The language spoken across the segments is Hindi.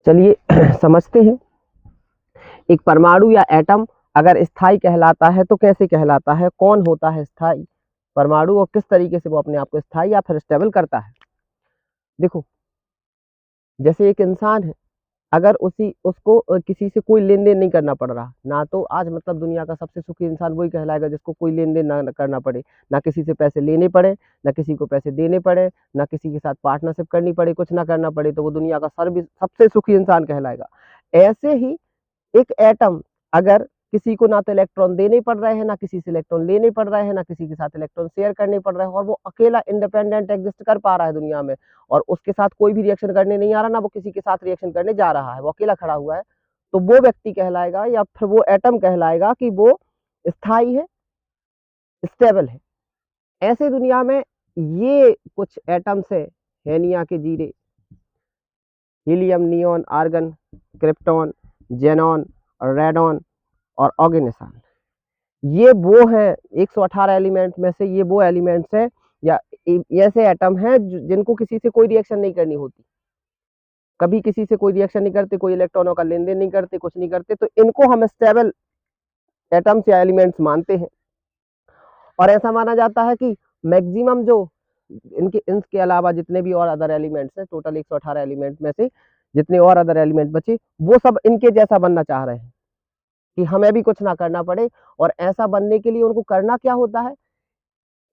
चलिए समझते हैं। एक परमाणु या एटम अगर स्थायी कहलाता है तो कैसे कहलाता है, कौन होता है स्थायी परमाणु और किस तरीके से वो अपने आप को स्थायी या फिर स्टेबल करता है। देखो, जैसे एक इंसान है, अगर उसको किसी से कोई लेन देन नहीं करना पड़ रहा ना, तो आज मतलब दुनिया का सबसे सुखी इंसान वही कहलाएगा जिसको कोई लेन देन ना करना पड़े, ना किसी से पैसे लेने पड़े, ना किसी को पैसे देने पड़े, ना किसी के साथ पार्टनरशिप करनी पड़े, कुछ ना करना पड़े, तो वो दुनिया का सर्व सबसे सुखी इंसान कहलाएगा। ऐसे ही एक एटम अगर किसी को ना तो इलेक्ट्रॉन देने पड़ रहे हैं, ना किसी से इलेक्ट्रॉन लेने पड़ रहे हैं, ना किसी के साथ इलेक्ट्रॉन शेयर करने पड़ रहे हैं, और वो अकेला इंडिपेंडेंट एग्जिस्ट कर पा रहा है दुनिया में, और उसके साथ कोई भी रिएक्शन करने नहीं आ रहा, ना वो किसी के साथ रिएक्शन करने जा रहा है, वो अकेला खड़ा हुआ है, तो वो व्यक्ति कहलाएगा या फिर वो एटम कहलाएगा कि वो स्थायी है, स्टेबल है। ऐसे दुनिया में ये कुछ एटम्स है, हेनिया के जीरे, helium, neon, argon, krypton, xenon, radon और ऑर्गेनिसन। ये वो है 118 एलिमेंट में से, ये वो एलिमेंट्स हैं या ऐसे एटम हैं जिनको किसी से कोई रिएक्शन नहीं करनी होती, कभी किसी से कोई रिएक्शन नहीं करते, कोई इलेक्ट्रॉनों का लेन देन नहीं करते, कुछ नहीं करते, तो इनको हम स्टेबल एटम्स या एलिमेंट्स मानते हैं। और ऐसा माना जाता है कि मैक्सिमम जो इनके अलावा जितने भी और अदर एलिमेंट्स हैं, टोटल 118 एलिमेंट में से जितने और अदर एलिमेंट बचे, वो सब इनके जैसा बनना चाह रहे हैं कि हमें भी कुछ ना करना पड़े। और ऐसा बनने के लिए उनको करना क्या होता है,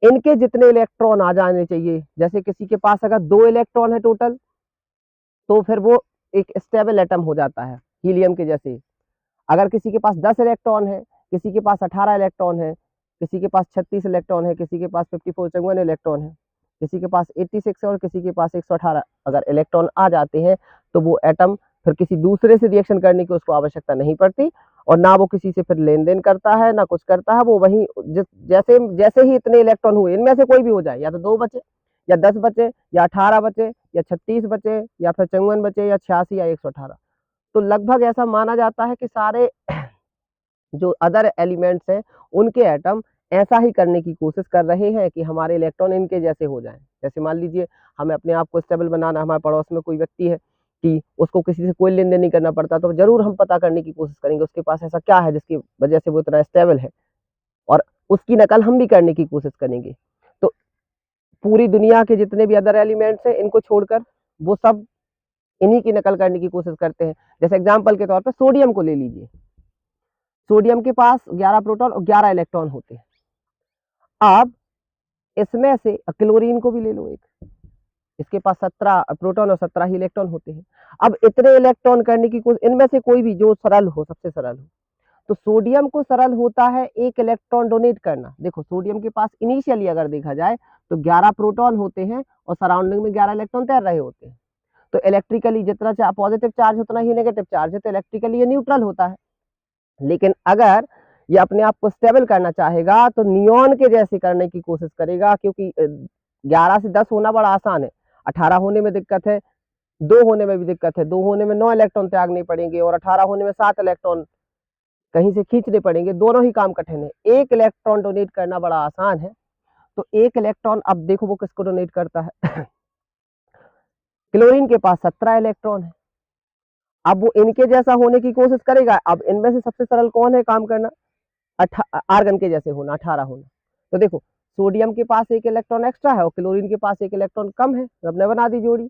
इनके जितने इलेक्ट्रॉन आ जाने चाहिए, जैसे किसी के पास अगर 2 इलेक्ट्रॉन है टोटल, तो फिर वो एक स्टेबल एटम हो जाता है हीलियम के जैसे। अगर किसी के पास 10 इलेक्ट्रॉन है, किसी के पास 18 इलेक्ट्रॉन है, किसी के पास 36 इलेक्ट्रॉन है, किसी के पास 54 इलेक्ट्रॉन है, किसी के पास 86 है और किसी के पास 118, अगर इलेक्ट्रॉन आ जाते हैं तो वो एटम फिर किसी दूसरे से रिएक्शन करने की उसको आवश्यकता नहीं पड़ती, और ना वो किसी से फिर लेन देन करता है, ना कुछ करता है, वो वही जैसे जैसे ही इतने इलेक्ट्रॉन हुए, इनमें से कोई भी हो जाए, या तो 2 बचे या 10 बचे या 18 बचे या 36 बचे या फिर 54 बचे या 86 या 118, तो लगभग ऐसा माना जाता है कि सारे जो अदर एलिमेंट्स हैं उनके एटम ऐसा ही करने की कोशिश कर रहे हैं कि हमारे इलेक्ट्रॉन इनके जैसे हो जाएं। जैसे मान लीजिए हमें अपने आप को स्टेबल बनाना, हमारे पड़ोस में कोई व्यक्ति है कि उसको किसी से कोई लेन देन नहीं करना पड़ता, तो जरूर हम पता करने की कोशिश करेंगे उसके पास ऐसा क्या है जिसकी वजह से वो इतना स्टेबल है, और उसकी नकल हम भी करने की कोशिश करेंगे। तो पूरी दुनिया के जितने भी अदर एलिमेंट्स हैं इनको छोड़कर वो सब इन्हीं की नकल करने की कोशिश करते हैं। जैसे एग्जाम्पल के तौर पर सोडियम को ले लीजिए, सोडियम के पास 11 प्रोटॉन और 11 इलेक्ट्रॉन होते हैं। अब इसमें से क्लोरीन को भी ले लो, एक इसके पास 17 प्रोटॉन और 17 ही इलेक्ट्रॉन होते हैं। अब इतने इलेक्ट्रॉन करने की कोशिश, इनमें से कोई भी जो सरल हो, सबसे सरल हो, तो सोडियम को सरल होता है एक इलेक्ट्रॉन डोनेट करना। देखो, सोडियम के पास इनिशियली अगर देखा जाए तो 11 प्रोटॉन होते हैं और सराउंडिंग में 11 इलेक्ट्रॉन तैर रहे होते हैं, तो इलेक्ट्रिकली जितना पॉजिटिव चार्ज उतना ही नेगेटिव चार्ज है, तो इलेक्ट्रिकली ये न्यूट्रल होता है। लेकिन अगर ये अपने आप को स्टेबल करना चाहेगा तो नियॉन के जैसे करने की कोशिश करेगा, क्योंकि 11 से 10 होना बड़ा आसान है, 18 होने में दिक्कत है, 2 होने में भी दिक्कत है, 2 होने में 9 इलेक्ट्रॉन त्यागने पड़ेंगे और 18 होने में 7 इलेक्ट्रॉन कहीं से खींचने पड़ेंगे, दोनों ही काम कठिन है। एक इलेक्ट्रॉन डोनेट करना बड़ा आसान है, तो एक इलेक्ट्रॉन, अब देखो वो किसको डोनेट करता है क्लोरीन के पास 17 इलेक्ट्रॉन है, अब वो इनके जैसा होने की कोशिश करेगा। अब इनमें से सबसे सरल कौन है काम करना, आर्गन के जैसे होना, 18 होना। तो देखो, सोडियम के पास एक इलेक्ट्रॉन एक्स्ट्रा है और क्लोरीन के पास एक इलेक्ट्रॉन कम है, सबने बना दी जोड़ी।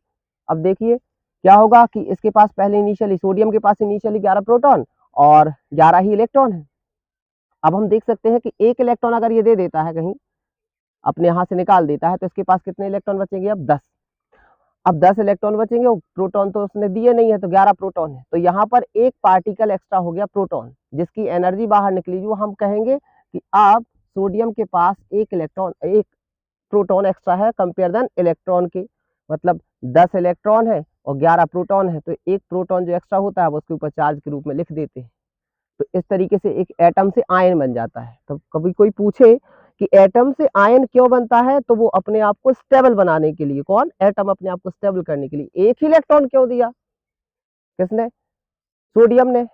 अब देखिए क्या होगा कि इसके पास पहले इनिशियली, सोडियम के पास इनिशियली 11 प्रोटॉन और 11 ही इलेक्ट्रॉन है। अब हम देख सकते हैं कि एक इलेक्ट्रॉन अगर ये दे देता है, कहीं अपने यहां से निकाल देता है, तो इसके पास कितने इलेक्ट्रॉन बचेंगे, अब 10। अब 10 इलेक्ट्रॉन बचेंगे, प्रोटॉन तो उसने दिए नहीं है, तो 11 प्रोटॉन है, तो यहाँ पर एक पार्टिकल एक्स्ट्रा हो गया प्रोटॉन, जिसकी एनर्जी बाहर निकली, जो हम कहेंगे कि अब सोडियम के पास एक इलेक्ट्रॉन, एक प्रोटॉन एक्स्ट्रा है कंपेयर देन इलेक्ट्रॉन के, मतलब 10 इलेक्ट्रॉन है और 11 प्रोटॉन है, तो एक प्रोटॉन जो एक्स्ट्रा होता है वो उसके ऊपर चार्ज के रूप में लिख देते हैं। तो इस तरीके से एक एटम से आयन बन जाता है। तो कभी कोई पूछे कि एटम से आयन क्यों बनता है, तो वो अपने आप को स्टेबल बनाने के लिए, कौन, एटम अपने आप को स्टेबल करने के लिए एक ही इलेक्ट्रॉन क्यों दिया, किसने, सोडियम ने,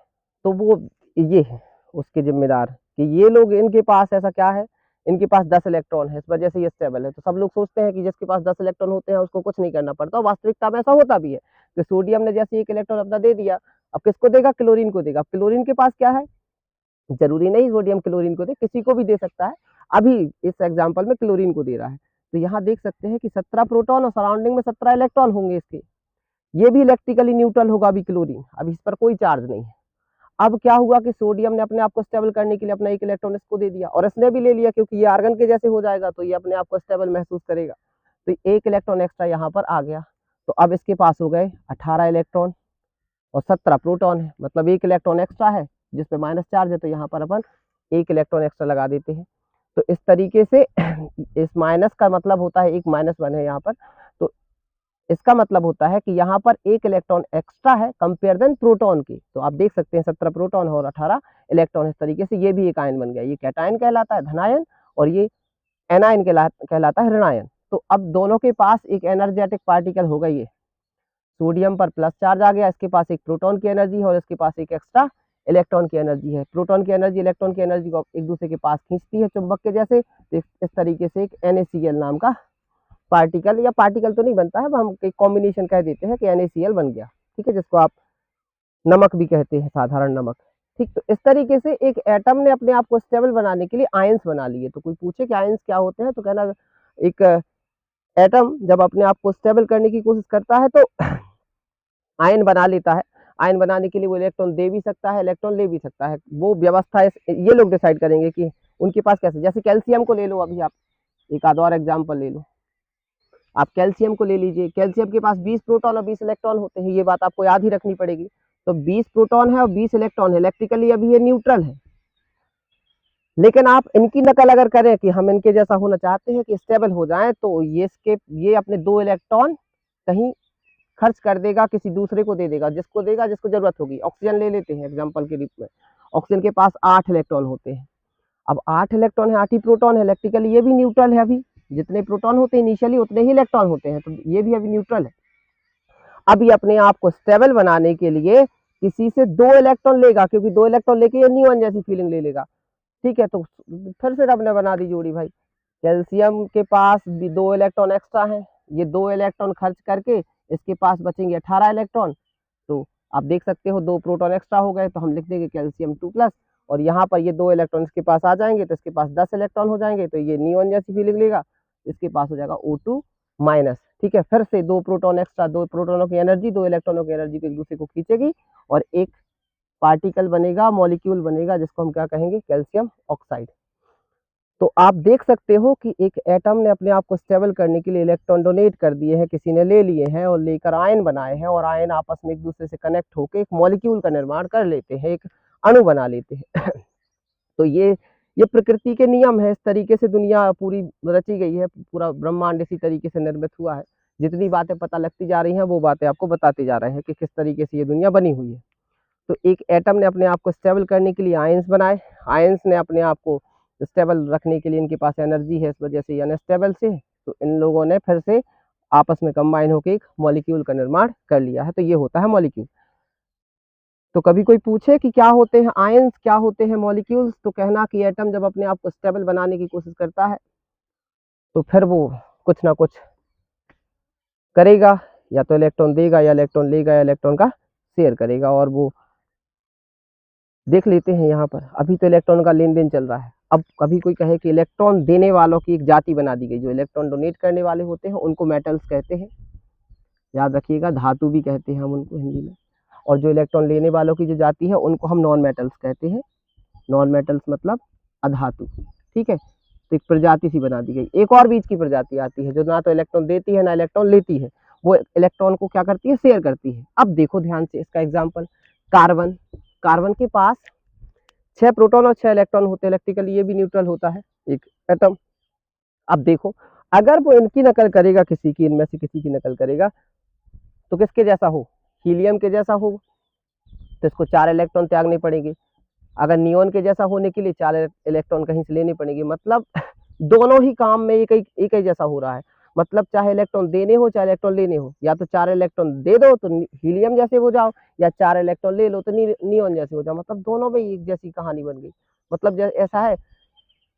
तो वो ये है उसके जिम्मेदार कि ये लोग, इनके पास ऐसा क्या है, इनके पास 10 इलेक्ट्रॉन है, इस वजह से ये स्टेबल है। तो सब लोग सोचते हैं कि जिसके पास 10 इलेक्ट्रॉन होते हैं उसको कुछ नहीं करना पड़ता, वास्तविकता में ऐसा होता भी है, कि सोडियम ने जैसे एक इलेक्ट्रॉन अपना दे दिया, अब किसको देगा, क्लोरीन को देगा। क्लोरीन के पास क्या है, जरूरी नहीं सोडियम क्लोरीन को दे, किसी को भी दे सकता है। अभी इस एग्जांपल में क्लोरीन को दे रहा है। तो यहाँ देख सकते हैं कि 17 प्रोटॉन और सराउंडिंग में 17 इलेक्ट्रॉन होंगे इसके। ये भी इलेक्ट्रिकली न्यूट्रल होगा अभी क्लोरीन, अभी इस पर कोई चार्ज नहीं है। अब क्या हुआ कि सोडियम ने अपने आप को स्टेबल करने के लिए अपना एक इलेक्ट्रॉन इसको दे दिया, और इसने भी ले लिया, क्योंकि ये आर्गन के जैसे हो जाएगा तो ये अपने आप को स्टेबल महसूस करेगा। तो एक इलेक्ट्रॉन एक्स्ट्रा यहाँ पर आ गया। तो अब इसके पास हो गए 18 इलेक्ट्रॉन और 17 प्रोटॉन है, मतलब एक इलेक्ट्रॉन एक्स्ट्रा है जिसपे माइनस चार्ज है, तो यहाँ पर अपन एक इलेक्ट्रॉन एक्स्ट्रा लगा देते हैं। तो इस तरीके से इस माइनस का मतलब होता है एक -1 है यहाँ पर, तो इसका मतलब होता है कि यहाँ पर एक इलेक्ट्रॉन एक्स्ट्रा है कंपेयर देन प्रोटॉन की। तो आप देख सकते हैं 17 प्रोटॉन और 18 इलेक्ट्रॉन, इस तरीके से ये भी एक आयन बन गया। ये कैटायन कहलाता है, धनायन, और ये एनायन कहलाता है, ऋणायन। तो अब दोनों के पास एक एनर्जेटिक पार्टिकल हो गई है, सोडियम पर प्लस चार्ज आ गया, इसके पास एक प्रोटॉन की एनर्जी है और इसके पास एक एक्स्ट्रा इलेक्ट्रॉन की एनर्जी है। प्रोटॉन की एनर्जी इलेक्ट्रॉन की एनर्जी को एक दूसरे के पास खींचती है चुंबक के जैसे। तो इस तरीके से एक NaCl नाम का पार्टिकल, या पार्टिकल तो नहीं बनता है, हम एक कॉम्बिनेशन कह देते हैं कि NaCl बन गया, ठीक है, जिसको आप नमक भी कहते हैं, साधारण नमक। ठीक, तो इस तरीके से एक एटम ने अपने आप को स्टेबल बनाने के लिए आयंस बना लिए। तो कोई पूछे कि आयंस क्या होते हैं, तो कहना एक एटम जब अपने आप को स्टेबल करने की कोशिश करता है तो आयन बना लेता है। आयन बनाने के लिए वो इलेक्ट्रॉन दे भी सकता है, इलेक्ट्रॉन ले भी सकता है। वो व्यवस्था ये लोग डिसाइड करेंगे कि उनके पास कैसे। जैसे कैल्शियम को ले लो, अभी आप एक आध और एग्जाम्पल ले लो, आप कैल्शियम को ले लीजिए। कैल्शियम के पास 20 प्रोटॉन और 20 इलेक्ट्रॉन होते हैं, ये बात आपको याद ही रखनी पड़ेगी। तो 20 प्रोटॉन है और 20 इलेक्ट्रॉन है, इलेक्ट्रिकली अभी ये न्यूट्रल है। लेकिन आप इनकी नकल अगर करें कि हम इनके जैसा होना चाहते हैं कि स्टेबल हो जाए, तो ये अपने 2 इलेक्ट्रॉन कहीं खर्च कर देगा, किसी दूसरे को दे देगा, जिसको देगा जिसको जरूरत होगी। ऑक्सीजन ले लेते हैं एग्जाम्पल के रूप में, ऑक्सीजन के पास 8 इलेक्ट्रॉन होते हैं। अब 8 इलेक्ट्रॉन है, 8 ही प्रोटॉन है, इलेक्ट्रिकली ये भी न्यूट्रल है। अभी जितने प्रोटॉन होते हैं इनिशियली उतने ही इलेक्ट्रॉन होते हैं, तो ये भी अभी न्यूट्रल है। अभी अपने आप को स्टेबल बनाने के लिए किसी से 2 इलेक्ट्रॉन लेगा, क्योंकि 2 इलेक्ट्रॉन लेके ये नियॉन जैसी फीलिंग ले लेगा। ठीक है, तो फिर से रब ने बना दी जोड़ी भाई। कैल्शियम के पास भी 2 इलेक्ट्रॉन एक्स्ट्रा है, ये 2 इलेक्ट्रॉन खर्च करके इसके पास बचेंगे 18 इलेक्ट्रॉन। तो आप देख सकते हो 2 प्रोटॉन एक्स्ट्रा हो गए, तो हम लिख देंगे कैल्शियम 2+, और यहाँ पर ये 2 इलेक्ट्रॉन इसके पास आ जाएंगे तो इसके पास 10 इलेक्ट्रॉन हो जाएंगे, तो ये नियॉन जैसी फीलिंग लेगा, इसके पास हो जाएगा O2-। ठीक है, फिर से 2 प्रोटॉन एक्स्ट्रा, 2 प्रोटॉनों की एनर्जी 2 इलेक्ट्रॉनों की एनर्जी को एक दूसरे को खींचेगी और एक पार्टिकल बनेगा, मॉलिक्यूल बनेगा, जिसको हम क्या कहेंगे, कैल्शियम ऑक्साइड। तो आप देख सकते हो कि एक एटम ने अपने आप को स्टेबल करने के लिए इलेक्ट्रॉन डोनेट कर दिए हैं, किसी ने ले लिए हैं और लेकर आयन बनाए हैं, और आयन आपस में एक दूसरे से कनेक्ट होकर एक मॉलिक्यूल का निर्माण कर लेते हैं, एक अणु बना लेते हैं। तो ये प्रकृति के नियम है। इस तरीके से दुनिया पूरी रची गई है, पूरा ब्रह्मांड इसी तरीके से निर्मित हुआ है। जितनी बातें पता लगती जा रही हैं वो बातें आपको बताते जा रहे हैं कि किस तरीके से ये दुनिया बनी हुई है। तो एक एटम ने अपने आप को स्टेबल करने के लिए आयंस बनाए, आयंस ने अपने आप को स्टेबल रखने के लिए इनके पास एनर्जी है, इस वजह से अनस्टेबल से, तो इन लोगों ने फिर से आपस में कंबाइन होकर एक मॉलिक्यूल का निर्माण कर लिया है। तो ये होता है मॉलिक्यूल। तो कभी कोई पूछे कि क्या होते हैं आयंस, क्या होते हैं मॉलिक्यूल्स, तो कहना कि एटम जब अपने आप को स्टेबल बनाने की कोशिश करता है तो फिर वो कुछ ना कुछ करेगा, या तो इलेक्ट्रॉन देगा या इलेक्ट्रॉन लेगा या इलेक्ट्रॉन का शेयर करेगा। और वो देख लेते हैं यहाँ पर, अभी तो इलेक्ट्रॉन का लेन देन चल रहा है। अब कभी कोई कहे कि इलेक्ट्रॉन देने वालों की एक जाति बना दी गई, जो इलेक्ट्रॉन डोनेट करने वाले होते हैं उनको मेटल्स कहते हैं, याद रखिएगा, धातु भी कहते हैं हम उनको हिंदी में। और जो इलेक्ट्रॉन लेने वालों की जो जाति है उनको हम नॉन मेटल्स कहते हैं। नॉन मेटल्स मतलब अधातु। ठीक है, तो एक प्रजाति सी बना दी गई। एक और बीच की प्रजाति आती है जो ना तो इलेक्ट्रॉन देती है ना इलेक्ट्रॉन लेती है, वो इलेक्ट्रॉन को क्या करती है, शेयर करती है। अब देखो ध्यान से इसका एग्जाम्पल, कार्बन। कार्बन के पास 6 प्रोटॉन और 6 इलेक्ट्रॉन होते हैं, इलेक्ट्रिकली ये भी न्यूट्रल होता है एक एटम। अब देखो, अगर वो इनकी नकल करेगा, किसी की, इनमें से किसी की नकल करेगा, तो किसके जैसा हो, हीलियम के जैसा हो, तो इसको 4 इलेक्ट्रॉन त्यागने पड़ेंगे। अगर नियोन के जैसा होने के लिए 4 इलेक्ट्रॉन कहीं से लेने पड़ेंगे। मतलब दोनों ही काम में एक ही जैसा हो रहा है। मतलब चाहे इलेक्ट्रॉन देने हो चाहे इलेक्ट्रॉन लेने हो, या तो 4 इलेक्ट्रॉन दे दो तो हीलियम जैसे हो जाओ, या 4 इलेक्ट्रॉन ले लो तो नियोन जैसे हो जाओ। मतलब दोनों में एक जैसी कहानी बन गई। मतलब ऐसा है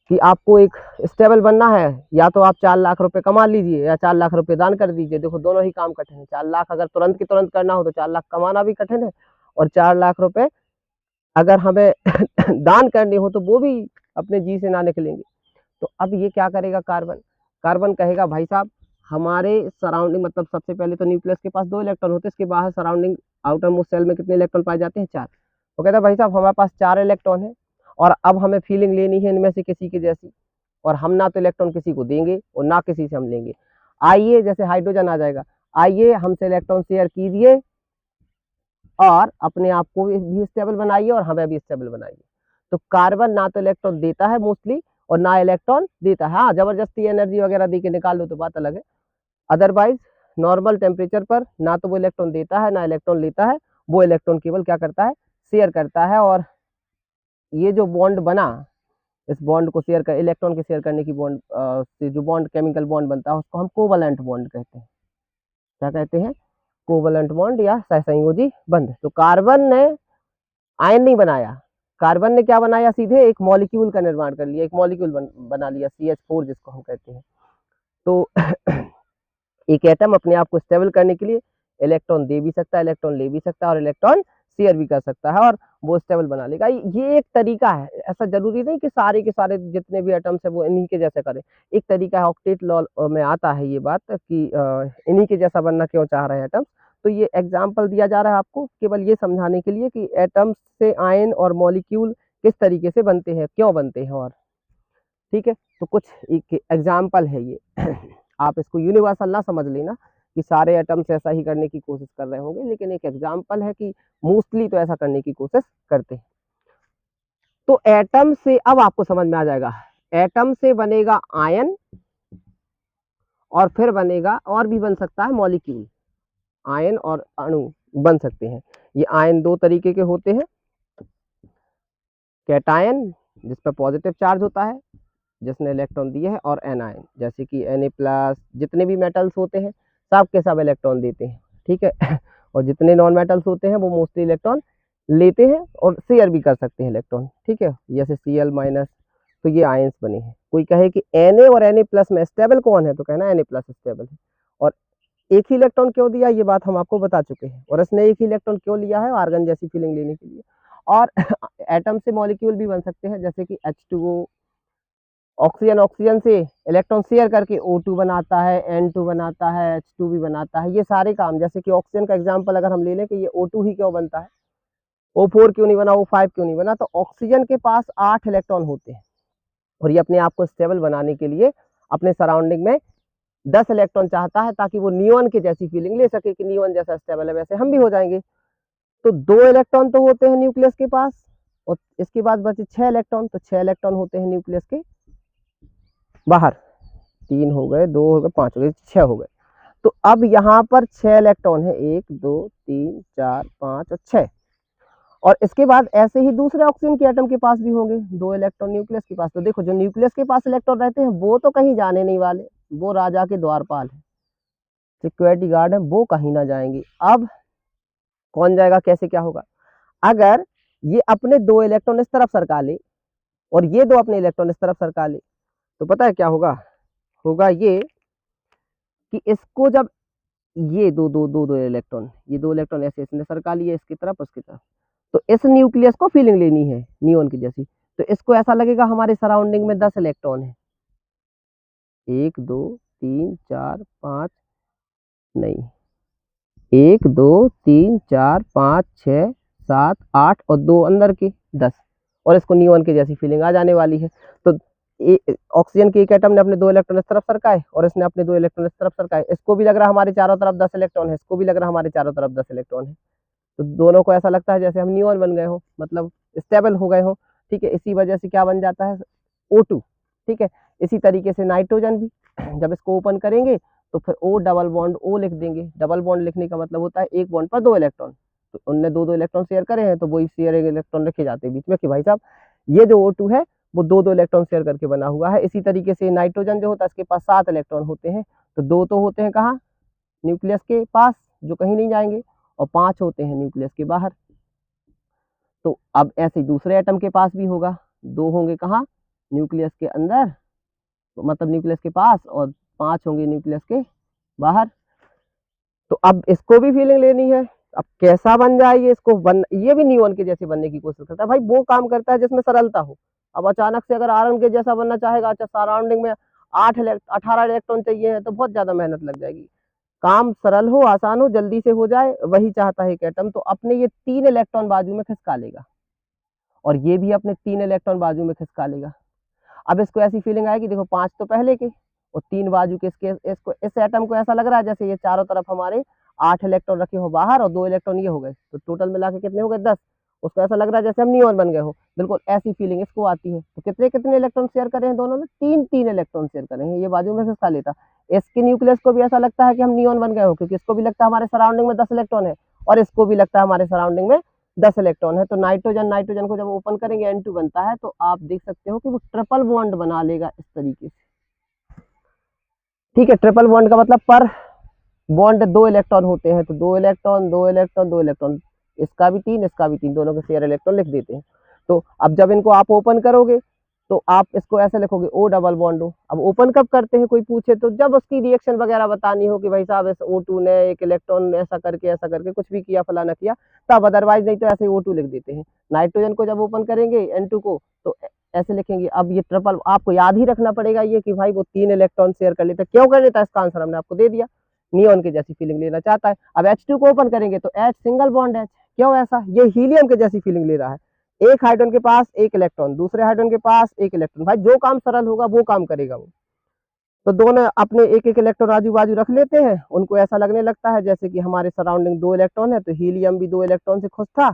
कि आपको एक स्टेबल बनना है, या तो आप 4 लाख रुपए कमा लीजिए या 4 लाख रुपए दान कर दीजिए। देखो दोनों ही काम कठिन है। 4 लाख अगर तुरंत की तुरंत करना हो तो 4 लाख कमाना भी कठिन है, और 4 लाख रुपए अगर हमें दान करने हो तो वो भी अपने जी से ना निकलेंगे। तो अब ये क्या करेगा कार्बन, कार्बन कहेगा भाई साहब हमारे सराउंडिंग, मतलब सबसे पहले तो न्यूक्लियस के पास 2 इलेक्ट्रॉन होते हैं, इसके बाहर सराउंडिंग आउटर मोस्ट सेल में कितने इलेक्ट्रॉन पाए जाते हैं? 4। तो कहता है भाई साहब हमारे पास 4 इलेक्ट्रॉन है, और अब हमें फीलिंग लेनी है इनमें से किसी की जैसी, और हम ना तो इलेक्ट्रॉन किसी को देंगे और ना किसी से हम लेंगे। आइए, जैसे हाइड्रोजन आ जाएगा, आइए हमसे इलेक्ट्रॉन शेयर कीजिए और अपने आप को भी स्टेबल बनाइए और हमें भी स्टेबल बनाइए। तो कार्बन ना तो इलेक्ट्रॉन देता है मोस्टली, और ना इलेक्ट्रॉन देता है। हाँ, जबरदस्ती एनर्जी वगैरह दे के निकाल लो तो बात अलग है। अदरवाइज नॉर्मल टेम्परेचर पर ना तो वो इलेक्ट्रॉन देता है ना इलेक्ट्रॉन लेता है, वो इलेक्ट्रॉन केवल क्या करता है? शेयर करता है। और ये जो बॉन्ड बना, इस बॉन्ड को शेयर कर, इलेक्ट्रॉन के शेयर करने की बॉन्ड से जो बॉन्ड केमिकल बॉन्ड बनता है उसको हम कोवलेंट बॉन्ड कहते हैं। क्या कहते हैं? कोवलेंट बॉन्ड या सहसंयोजी बंध। तो कार्बन ने आयन नहीं बनाया, कार्बन ने क्या बनाया? सीधे एक मॉलिक्यूल का निर्माण कर लिया, एक मॉलिक्यूल बना लिया, CH4 जिसको हम कहते हैं। तो एक एटम अपने आप को स्टेबल करने के लिए इलेक्ट्रॉन दे भी सकता है, इलेक्ट्रॉन ले भी सकता है, और इलेक्ट्रॉन शेयर भी कर सकता है, और वो स्टेबल बना लेगा। ये एक तरीका है, ऐसा जरूरी नहीं कि सारे के सारे जितने भी एटम्स है वो इन्हीं के जैसे करें। एक तरीका है, ऑक्टेट लॉ में आता है ये बात कि इन्हीं के जैसा बनना क्यों चाह रहे हैं एटम्स। तो ये एग्जाम्पल दिया जा रहा है आपको केवल ये समझाने के लिए कि एटम्स से आयन और मॉलिक्यूल किस तरीके से बनते हैं, क्यों बनते हैं। और ठीक है, तो कुछ एक एग्जाम्पल है ये। आप इसको यूनिवर्सल ना समझ लेना कि सारे एटम्स ऐसा ही करने की कोशिश कर रहे होंगे, लेकिन एक एग्जाम्पल है कि मोस्टली तो ऐसा करने की कोशिश करते हैं। तो एटम से अब आपको समझ में आ जाएगा, एटम से बनेगा आयन, और फिर बनेगा, और भी बन सकता है मॉलिक्यूल, आयन और अणु बन सकते हैं। ये आयन 2 तरीके के होते हैं, कैटायन जिस पर पॉजिटिव चार्ज होता है जिसने इलेक्ट्रॉन दिए हैं, और एनायन जैसे कि Na+, जितने भी मेटल्स होते हैं सब के सब इलेक्ट्रॉन देते हैं, ठीक है। और जितने नॉन मेटल्स होते हैं वो मोस्टली इलेक्ट्रॉन लेते हैं और शेयर भी कर सकते हैं इलेक्ट्रॉन, ठीक है, जैसे Cl-। तो ये आयंस बने हैं। कोई कहे कि Na और Na+ में स्टेबल कौन है, तो कहना Na+ स्टेबल है। और एक ही इलेक्ट्रॉन क्यों दिया, ये बात हम आपको बता चुके हैं। और इसने एक ही इलेक्ट्रॉन क्यों लिया है? आर्गन जैसी फीलिंग लेने के लिए। और एटम से मॉलिक्यूल भी बन सकते हैं, जैसे कि H2O, ऑक्सीजन, ऑक्सीजन से इलेक्ट्रॉन शेयर करके O2 बनाता है, N2 बनाता है, H2 भी बनाता है। ये सारे काम, जैसे कि ऑक्सीजन का एग्जांपल अगर हम ले लें कि ये O2 ही क्यों बनता है, O4 क्यों नहीं बना, O5 क्यों नहीं बना, तो ऑक्सीजन के पास 8 इलेक्ट्रॉन होते हैं, और ये अपने आप को स्टेबल बनाने के लिए अपने सराउंडिंग में 10 इलेक्ट्रॉन चाहता है, ताकि वो नियॉन की जैसी फीलिंग ले सके कि नियॉन जैसा स्टेबल है, वैसे हम भी हो जाएंगे। तो 2 इलेक्ट्रॉन तो होते हैं न्यूक्लियस के पास, और इसके बाद बचे 6 इलेक्ट्रॉन, तो 6 इलेक्ट्रॉन होते हैं न्यूक्लियस के बाहर। 3 हो गए, 2 हो गए, 5 हो गए, 6 हो गए। तो अब यहाँ पर 6 इलेक्ट्रॉन है, 1 2 3 4 5 और 6। और इसके बाद ऐसे ही दूसरे ऑक्सीजन के एटम के पास भी होंगे 2 इलेक्ट्रॉन न्यूक्लियस के पास। तो देखो जो न्यूक्लियस के पास इलेक्ट्रॉन रहते हैं वो तो कहीं जाने नहीं वाले, वो राजा के द्वारपाल है, सिक्योरिटी गार्ड है, वो कहीं ना जाएंगे। अब कौन जाएगा, कैसे क्या होगा? अगर ये अपने 2 इलेक्ट्रॉन इस तरफ सरका ले और ये 2 अपने इलेक्ट्रॉन इस तरफ सरका ले, तो पता है क्या होगा? होगा ये कि इसको जब ये दो इलेक्ट्रॉन, ये 2 इलेक्ट्रॉन ऐसे इसने सरका लिए इसकी तरफ उसकी तरफ, तो इस न्यूक्लियस को फीलिंग लेनी है नियॉन की जैसी। तो इसको ऐसा लगेगा हमारे सराउंडिंग में 10 इलेक्ट्रॉन है, 1 2 3 4 5, नहीं, 1 2 3 4 5 6 7 8 और 2 अंदर के 10, और इसको नियॉन की जैसी फीलिंग आ जाने वाली है। तो ऑक्सीजन के एक एटम ने अपने 2 इलेक्ट्रॉन इस तरफ सरकाए और इसने अपने 2 इलेक्ट्रॉन इस तरफ सरकाए, इसको भी लग रहा हमारे चारों तरफ 10 इलेक्ट्रॉन है, इसको भी लग रहा हमारे चारों तरफ 10 इलेक्ट्रॉन है। तो दोनों को ऐसा लगता है जैसे हम नियॉन बन गए हो, मतलब स्टेबल हो गए हो, ठीक है। इसी वजह से क्या बन जाता है? O2, ठीक है। इसी तरीके से नाइट्रोजन भी जब इसको ओपन करेंगे तो फिर O डबल बॉन्ड O लिख देंगे। डबल बॉन्ड लिखने का मतलब होता है एक बॉन्ड पर 2 इलेक्ट्रॉन, तो उनने 2 इलेक्ट्रॉन शेयर करे हैं, तो वही शेयर इलेक्ट्रॉन रखे जाते हैं बीच में कि भाई साहब ये जो O2 है वो 2 इलेक्ट्रॉन शेयर करके बना हुआ है। इसी तरीके से नाइट्रोजन जो होता है इसके पास 7 इलेक्ट्रॉन होते हैं, तो 2 तो होते हैं कहाँ? न्यूक्लियस के पास, जो कहीं नहीं जाएंगे, और 5 होते हैं न्यूक्लियस के बाहर। तो अब ऐसे दूसरे एटम के पास भी होगा, 2 होंगे कहाँ? न्यूक्लियस के अंदर, तो मतलब न्यूक्लियस के पास, और 5 होंगे न्यूक्लियस के बाहर। तो अब इसको भी फीलिंग लेनी है। अब कैसा बन जाए ये, इसको ये भी नियॉन के जैसे बनने की कोशिश करता है भाई। वो काम करता है जिसमें सरलता हो। अब अचानक से अगर आयरन के जैसा बनना चाहेगा, अच्छा सराउंडिंग में 18 इलेक्ट्रॉन चाहिए है, तो बहुत ज्यादा मेहनत लग जाएगी। काम सरल हो, आसान हो, जल्दी से हो जाए, वही चाहता है एक एटम। तो अपने ये 3 इलेक्ट्रॉन बाजू में खिसका लेगा, और ये भी अपने 3 इलेक्ट्रॉन बाजू में खिसका लेगा। अब इसको ऐसी फीलिंग आएगी, देखो 5 तो पहले के और 3 बाजू के, इसको इस एटम को ऐसा लग रहा है जैसे ये चारों तरफ हमारे 8 इलेक्ट्रॉन रखे हो बाहर और 2 इलेक्ट्रॉन ये हो गए, तो टोटल मिला के कितने हो गए, 10। उसको ऐसा लग रहा है जैसे हम नियॉन बन गए हो, बिल्कुल ऐसी फीलिंग इसको आती है। तो कितने कितने इलेक्ट्रॉन शेयर करे हैं दोनों ने, 3 इलेक्ट्रॉन शेयर करे हैं, ये बाजू में खिसका लेता। इसके न्यूक्लियस को भी ऐसा लगता है कि हम नियॉन बन गए हो, क्योंकि इसको भी लगता है हमारे सराउंडिंग में 10 इलेक्ट्रॉन है, और इसको भी लगता है हमारे सराउंडिंग में 10 इलेक्ट्रॉन है। तो नाइट्रोजन को जब ओपन करेंगे N2 बनता है, तो आप देख सकते हो कि वो ट्रिपल बॉन्ड बना लेगा इस तरीके से। ठीक है, ट्रिपल बॉन्ड का मतलब पर बॉन्ड 2 इलेक्ट्रॉन होते हैं, तो 2 इलेक्ट्रॉन 2 इलेक्ट्रॉन 2 इलेक्ट्रॉन, इसका भी 3 इसका भी 3, दोनों के शेयर इलेक्ट्रॉन लिख देते हैं। तो अब जब इनको आप ओपन करोगे, तो आप इसको ऐसे लिखोगे O डबल बॉन्ड O। अब ओपन कब करते हैं कोई पूछे तो, जब उसकी रिएक्शन वगैरह बतानी हो कि भाई साहब इस O2 ने एक इलेक्ट्रॉन ऐसा करके कुछ भी किया, फलाना किया, तब। अदरवाइज नहीं तो ऐसे O2 लिख देते हैं। नाइट्रोजन को जब ओपन करेंगे N2 को, तो ऐसे लिखेंगे। अब ये ट्रिपल आपको याद ही रखना पड़ेगा ये कि भाई वो 3 इलेक्ट्रॉन शेयर कर लेता है। क्यों कर लेता है, इसका आंसर हमने आपको दे दिया, नियॉन के जैसी फीलिंग लेना चाहता है। अब H2 को ओपन करेंगे तो H सिंगल बॉन्ड H, क्यों ऐसा, ये हीलियम के जैसी फीलिंग ले रहा है। एक हाइड्रोजन के पास एक इलेक्ट्रॉन, दूसरे हाइड्रोजन के पास एक इलेक्ट्रॉन, भाई जो काम सरल होगा वो काम करेगा वो। तो दोनों अपने एक एक इलेक्ट्रॉन आजू बाजू रख लेते हैं, उनको ऐसा लगने लगता है जैसे कि हमारे सराउंडिंग 2 इलेक्ट्रॉन है, तो हीलियम भी 2 इलेक्ट्रॉन से खुश था,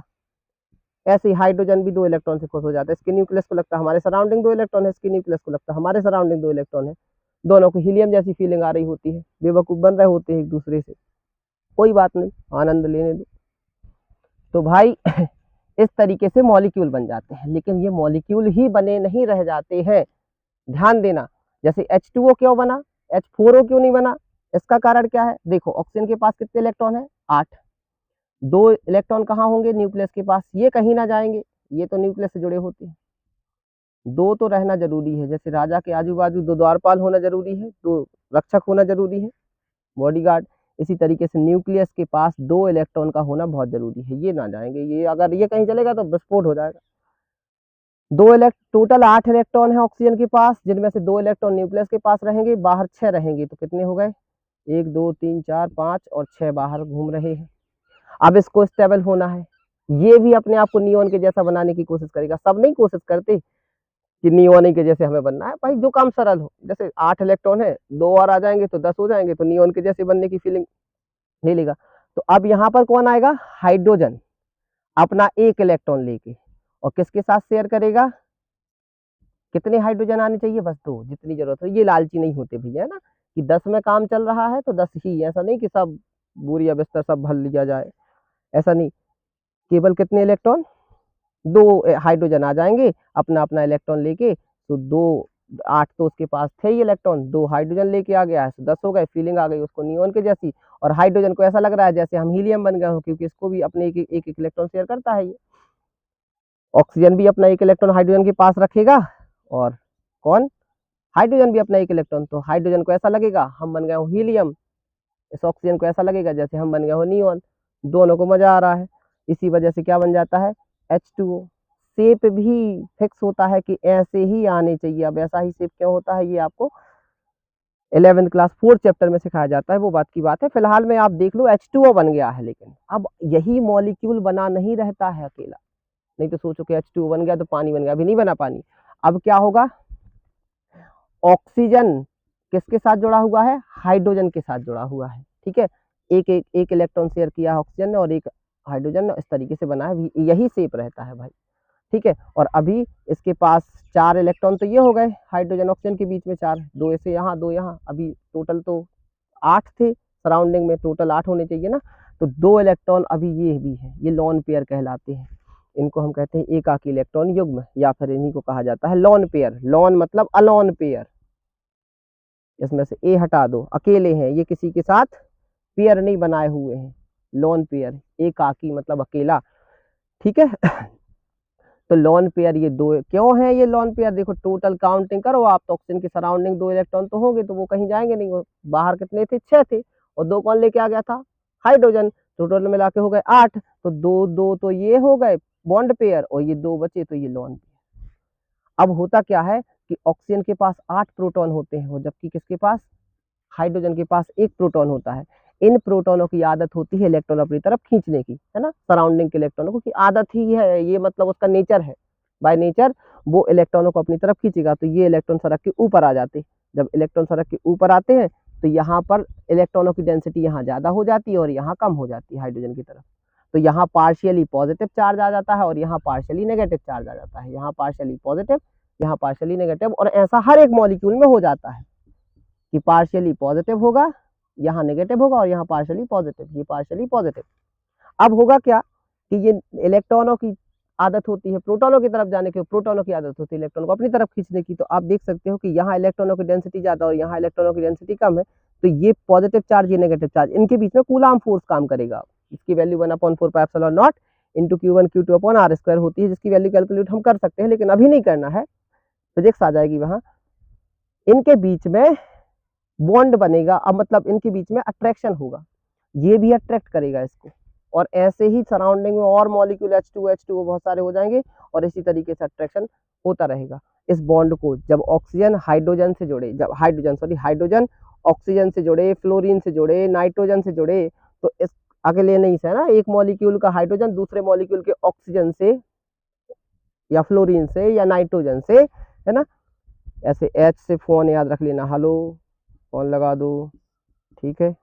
ऐसे ही हाइड्रोजन भी 2 इलेक्ट्रॉन से खुश हो जाता है। इसके न्यूक्लियस को लगता है हमारे सराउंडिंग 2 इलेक्ट्रॉन है, इसके न्यूक्लियस को लगता है हमारे सराउंडिंग 2 इलेक्ट्रॉन है। दोनों को हीलियम जैसी फीलिंग आ रही होती है, बेवकूफ बन रहे होते हैं एक दूसरे से, कोई बात नहीं, आनंद लेने दो। तो भाई इस तरीके से मॉलिक्यूल बन जाते हैं। लेकिन ये मॉलिक्यूल ही बने नहीं रह जाते हैं, ध्यान देना। जैसे H2O क्यों बना, H4O क्यों नहीं बना, इसका कारण क्या है। देखो ऑक्सीजन के पास कितने इलेक्ट्रॉन है, 8। 2 इलेक्ट्रॉन कहाँ होंगे, न्यूक्लियस के पास, ये कहीं ना जाएंगे, ये तो न्यूक्लियस से जुड़े होते हैं। 2 तो रहना जरूरी है, जैसे राजा के आजू बाजू 2 द्वारपाल होना जरूरी है, 2 रक्षक होना जरूरी है, बॉडीगार्ड। इसी तरीके से न्यूक्लियस के पास 2 इलेक्ट्रॉन का होना बहुत जरूरी है, ये ना जाएंगे, ये अगर ये कहीं चलेगा तो विस्फोट हो जाएगा। टोटल 8 इलेक्ट्रॉन है ऑक्सीजन के पास, जिनमें से 2 इलेक्ट्रॉन न्यूक्लियस के पास रहेंगे, बाहर 6 रहेंगे, तो कितने हो गए, 1 2 3 4 5 और 6 बाहर घूम रहे हैं। अब इसको स्टेबल होना है, ये भी अपने आप को नियॉन के जैसा बनाने की कोशिश करेगा। सब नहीं कोशिश करते कि नियॉन के जैसे हमें बनना है, भाई जो काम सरल हो, जैसे 8 इलेक्ट्रॉन है, 2 और आ जाएंगे तो 10 हो जाएंगे, तो नियॉन के जैसे बनने की फीलिंग ले लेगा। तो अब यहाँ पर कौन आएगा, हाइड्रोजन, अपना 1 इलेक्ट्रॉन लेके, और किसके साथ शेयर करेगा, कितने हाइड्रोजन आने चाहिए, बस 2, जितनी जरूरत हो। ये लालची नहीं होते भैया, है ना, कि 10 में काम चल रहा है तो 10 ही, ऐसा नहीं कि सब बोरिया बिस्तर सब भर लिया जाए, ऐसा नहीं। केवल कितने इलेक्ट्रॉन, 2 हाइड्रोजन आ जाएंगे अपना अपना इलेक्ट्रॉन लेके, तो 2 8 तो उसके पास थे ही इलेक्ट्रॉन, 2 हाइड्रोजन लेके आ गया है, तो 10 हो गए, फीलिंग आ गई उसको नियॉन के जैसी। और हाइड्रोजन को ऐसा लग रहा है जैसे हम हीलियम बन गए हो, क्योंकि इसको भी अपने एक इलेक्ट्रॉन शेयर करता है ये। ऑक्सीजन भी अपना 1 इलेक्ट्रॉन हाइड्रोजन के पास रखेगा, और कौन, हाइड्रोजन भी अपना 1 इलेक्ट्रॉन। तो हाइड्रोजन को ऐसा लगेगा हम बन गए हो हीलियम, इस ऑक्सीजन को ऐसा लगेगा जैसे हम बन गए हो नियॉन, दोनों को मजा आ रहा है। इसी वजह से क्या बन जाता है, H2O। शेप भी फिक्स होता है कि ऐसे ही आने चाहिए। अब ऐसा ही शेप क्यों होता है, ये आपको 11th क्लास 4th चैप्टर में सिखाया जाता है, वो बात की बात है। फिलहाल में आप देख लो H2O बन गया है, लेकिन अब यही मॉलिक्यूल बना नहीं रहता है अकेला। नहीं तो सोचो कि H2O बन गया तो पानी बन गया, अभी नहीं बना पानी। अब क्या होगा, ऑक्सीजन किसके साथ जुड़ा हुआ है, हाइड्रोजन के साथ जुड़ा हुआ है, ठीक है। एक इलेक्ट्रॉन शेयर किया है ऑक्सीजन ने और 1 हाइड्रोजन ने, इस तरीके से बना है, यही शेप रहता है भाई, ठीक है। और अभी इसके पास 4 इलेक्ट्रॉन तो ये हो गए, हाइड्रोजन ऑक्सीजन के बीच में 4, 2 ऐसे यहाँ 2 यहाँ, अभी टोटल तो 8 थे, सराउंडिंग में टोटल 8 होने चाहिए ना। तो 2 इलेक्ट्रॉन अभी ये भी है, ये लॉन पेयर कहलाते हैं। इनको हम कहते हैं एकाकी इलेक्ट्रॉन युग्म, या फिर इन्हीं को कहा जाता है लॉन पेयर। लॉन मतलब अलोन पेयर, इसमें से ए हटा दो, अकेले हैं ये, किसी के साथ पेयर नहीं बनाए हुए हैं, लॉन पेयर, एकाकी मतलब अकेला, ठीक है। तो लोन पेयर ये दो क्यों है, ये लोन पेयर देखो टोटल काउंटिंग करो आप तो ऑक्सीजन की सराउंडिंग 2 इलेक्ट्रॉन तो होंगे, तो वो कहीं जाएंगे नहीं, वो बाहर कितने थे 6 थे, और 2 कौन लेके आ गया था हाइड्रोजन, टोटल मिला के हो गए 8, तो 2 2 तो ये हो गए बॉन्ड पेयर और ये 2 बचे तो ये लोन पेयर। अब होता क्या है कि ऑक्सीजन के पास 8 प्रोटॉन होते हैं, और जबकि किसके पास हाइड्रोजन के पास 1 प्रोटॉन होता है। इन प्रोटॉनों की आदत होती है इलेक्ट्रॉन अपनी तरफ खींचने की, है ना, सराउंडिंग के इलेक्ट्रॉनों को की आदत ही है, ये मतलब उसका नेचर है, बाय नेचर वो इलेक्ट्रॉनों को अपनी तरफ खींचेगा, तो ये इलेक्ट्रॉन सड़क के ऊपर आ जाते हैं। जब इलेक्ट्रॉन सड़क के ऊपर आते हैं तो यहाँ पर इलेक्ट्रॉनों की डेंसिटी यहाँ ज्यादा हो जाती है और यहाँ कम हो जाती है हाइड्रोजन की तरफ, तो यहाँ पार्शियली पॉजिटिव चार्ज आ जाता है और यहाँ पार्शियली नेगेटिव चार्ज आ जाता है, यहाँ पार्शियली पॉजिटिव यहाँ पार्शियली नेगेटिव, और ऐसा हर एक मॉलिक्यूल में हो जाता है कि पार्शियली पॉजिटिव होगा, यहाँ नेगेटिव होगा, और यहाँ पार्शियली पॉजिटिव, ये पार्शियली पॉजिटिव। अब होगा क्या कि ये इलेक्ट्रॉनों की आदत होती है प्रोटॉनों की तरफ जाने की, प्रोटॉनों की आदत होती है इलेक्ट्रॉन को अपनी तरफ खींचने की, तो आप देख सकते हो कि यहाँ इलेक्ट्रॉनों की डेंसिटी ज्यादा और यहाँ इलेक्ट्रॉनों की डेंसिटी कम है, तो ये पॉजिटिव चार्ज ये नेगेटिव चार्ज इनके बीच में कूलाम फोर्स काम करेगा, इसकी वैल्यू 1/4πε0 इंटू Q1 Q2/r² होती है, जिसकी वैल्यू कैलकुलेट हम कर सकते हैं, लेकिन अभी नहीं करना है, फिजिक्स आ जाएगी वहां। इनके बीच में बॉन्ड बनेगा, अब मतलब इनके बीच में अट्रैक्शन होगा, ये भी अट्रैक्ट करेगा इसको, और ऐसे ही सराउंडिंग में और मॉलिक्यूल H2 बहुत सारे हो जाएंगे और इसी तरीके से अट्रैक्शन होता रहेगा। इस बॉन्ड को जब ऑक्सीजन हाइड्रोजन से जुड़े, जब हाइड्रोजन ऑक्सीजन से जुड़े, फ्लोरीन से जुड़े, नाइट्रोजन से जुड़े, तो इस अगले नहीं से है ना, एक मॉलिक्यूल का हाइड्रोजन दूसरे मॉलिक्यूल के ऑक्सीजन से या फ्लोरीन से या नाइट्रोजन से, है ना, ऐसे H से फोन याद रख लेना, हेलो फोन लगा दो, ठीक है,